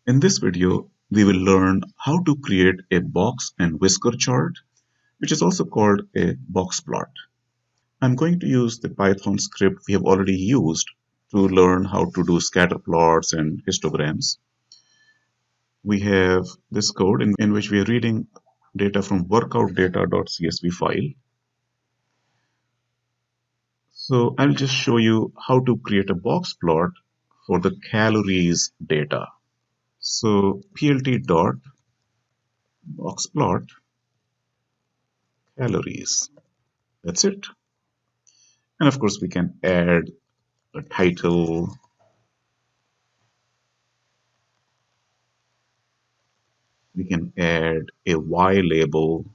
In this video, we will learn how to create a box and whisker chart, which is also called a box plot. I'm going to use the Python script we have already used to learn how to do scatter plots and histograms. We have this code in which we are reading data from workoutdata.csv file. So I'll just show you how to create a box plot for the calories data. So plt dot box plot calories. That's it. And of course, we can add a title, we can add a Y label,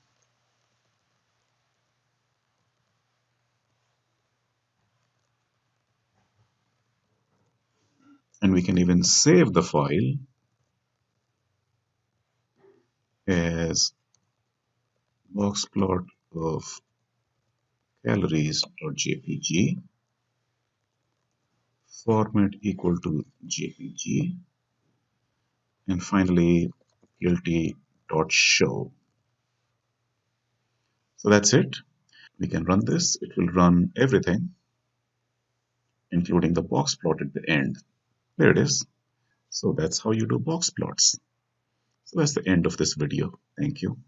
and we can even save the file as boxplot of calories.jpg, format equal to JPG, and finally plt.show. So that's it. We can run this. It will run everything, including the box plot at the end. There it is. So that's how you do box plots. So that's the end of this video. Thank you.